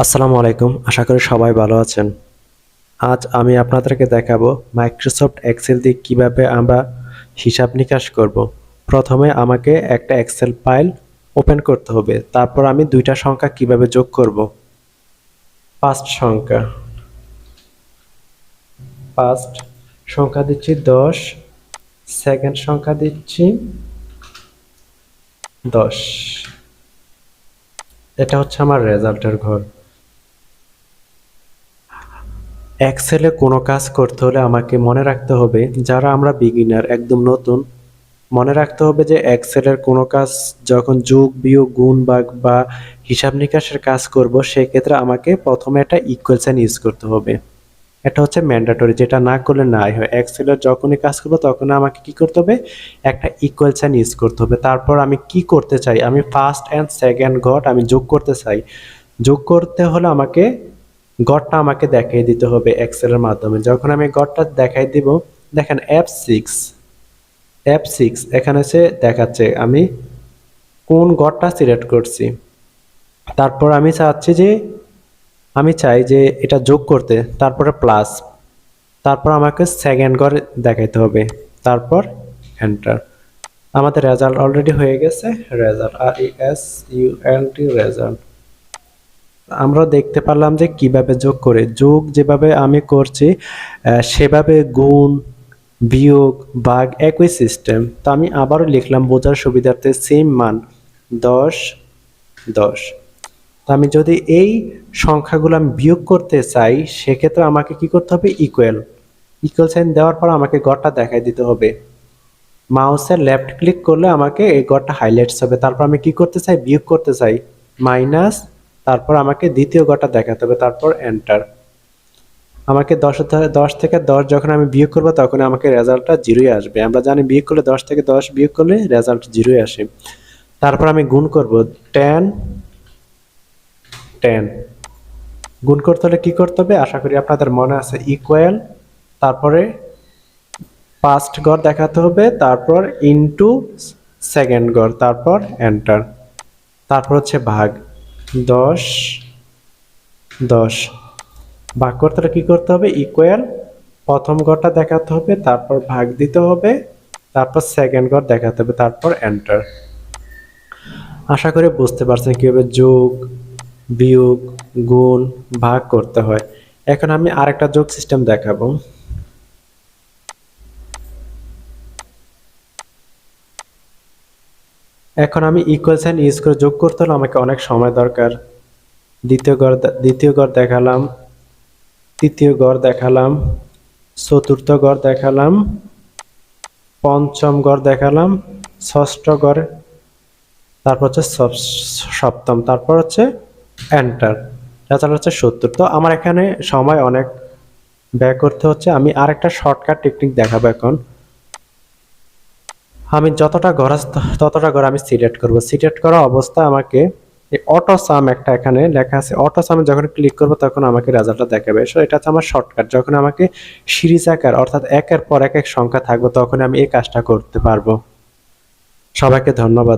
আসসালামু আলাইকুম, আশা করি সবাই ভালো আছেন। আজ আমি আপনাদেরকে দেখাবো মাইক্রোসফট এক্সেল দিয়ে কিভাবে আমরা হিসাব নিকাশ করব। প্রথমে আমাকে একটা এক্সেল ফাইল ওপেন করতে হবে, তারপর আমি দুইটা সংখ্যা কিভাবে যোগ করব। ফার্স্ট সংখ্যা ফার্স্ট সংখ্যা দিচ্ছি 10, সেকেন্ড সংখ্যা দিচ্ছি 10। এটা হচ্ছে আমার রেজাল্টের ঘর। এক্সেলে কোনো কাজ করতে হলে আমাকে মনে রাখতে হবে, যারা আমরা বিগিনার একদম নতুন, মনে রাখতে হবে যে এক্সেলের কোনো কাজ যখন যোগ বিয়োগ গুণ ভাগ বা হিসাব নিকাশের কাজ করব, সেক্ষেত্রে আমাকে প্রথমে একটা ইকুয়াল সাইন ইউজ করতে হবে। এটা হচ্ছে ম্যান্ডেটরি, যেটা না করলে নাই হয়। এক্সেলের যখনই কাজ করব তখন আমাকে কি করতে হবে, একটা ইকুয়াল সাইন ইউজ করতে হবে। তারপর আমি কি করতে চাই, আমি ফার্স্ট অ্যান্ড সেকেন্ড ঘর আমি যোগ করতে চাই। যোগ করতে হলে আমাকে গড়টা আমাকে দেখিয়ে দিতে হবে এক্সেলের মাধ্যমে। যখন আমি গড়টা দেখাই দিব, দেখেন F6 এখানে সে দেখাচ্ছে আমি কোন গড়টা সিলেক্ট করছি। তারপর আমি চাই যে এটা যোগ করতে, তারপরে প্লাস, তারপর আমাকে সেকেন্ড গড় দেখাইতে হবে, তারপর এন্টার। আমাদের রেজাল্ট অলরেডি হয়ে গেছে। Result RESULT result. আমরা দেখতে পারলাম যে কিভাবে যোগ করে, যোগ যেভাবে আমি করছি সেভাবে গুণ বিয়োগ ভাগ একই সিস্টেম। তো আমি আবারও লিখলাম বোঝার সুবিধার্থে সেম মান 10 10। তো আমি যদি এই সংখ্যাগুলো আমি বিয়োগ করতে চাই, সেক্ষেত্রে আমাকে কি করতে হবে, ইকুয়াল সাইন দেওয়ার পর আমাকে গড়টা দেখাই দিতে হবে। মাউসের লেফট ক্লিক করলে আমাকে এই গড়টা হাইলাইটস হবে। তারপর আমি কি করতে চাই, বিয়োগ করতে চাই, মাইনাস, তারপর আমাকে দ্বিতীয় গড়টা দেখাতে হবে, তারপর এন্টার। আমাকে 10 থেকে 10 যখন আমি বিয়োগ করবো তখন আমাকে রেজাল্টটা 0 আসবে। আমরা জানি বিয়োগ করলে 10 থেকে 10 বিয়োগ করলে রেজাল্ট 0 আসে। তারপর আমি গুণ করব, 10 10। গুণ করতে হলে কি করতে হবে, আশা করি আপনাদের মনে আছে, ইকুয়াল, তারপরে ফার্স্ট গড় দেখাতে হবে, তারপর ইনটু সেকেন্ড গড়, তারপর এন্টার। তারপর হচ্ছে ভাগ, 10 10। ভাগ করতে হলে কি করতে হবে, ইকুয়াল, প্রথম গড়টা দেখাতে হবে, তারপর ভাগ দিতে হবে, তারপর সেকেন্ড গড় দেখাতে হবে, তারপর এন্টার। আশা করি বুঝতে পারছেন কিভাবে যোগ বিয়োগ গুণ ভাগ করতে হয়। এখন আমি আরেকটা যোগ সিস্টেম দেখাবো। এখন আমি ইকুয়াল সাইন ইউজ করে যোগ করতে হলে আমাকে অনেক সময় দরকার। দ্বিতীয় গড় দেখালাম, তৃতীয় গড় দেখালাম, চতুর্থ গড় দেখালাম, পঞ্চম গড় দেখালাম, ষষ্ঠ গড়, তারপর হচ্ছে সপ্তম, তারপর হচ্ছে এন্টার। রেজাল্ট হচ্ছে 70। তো আমার এখানে সময় অনেক ব্যয় করতে হচ্ছে। আমি আরেকটা শর্টকাট টেকনিক দেখাবো। এখন আমি যতটা ঘর আছে ততটা ঘর আমি সিলেক্ট করব। সিলেক্ট করা অবস্থা আমাকে এই অটো সাম, একটা এখানে লেখা আছে অটো সামে যখন ক্লিক করব তখন আমাকে রেজাল্টটা দেখাবে। সো এটা হচ্ছে আমার শর্টকাট। যখন আমাকে সিরিজ আকার অর্থাৎ একের পর এক সংখ্যা থাকবে তখন আমি এই কাজটা করতে পারবো। সবাইকে ধন্যবাদ।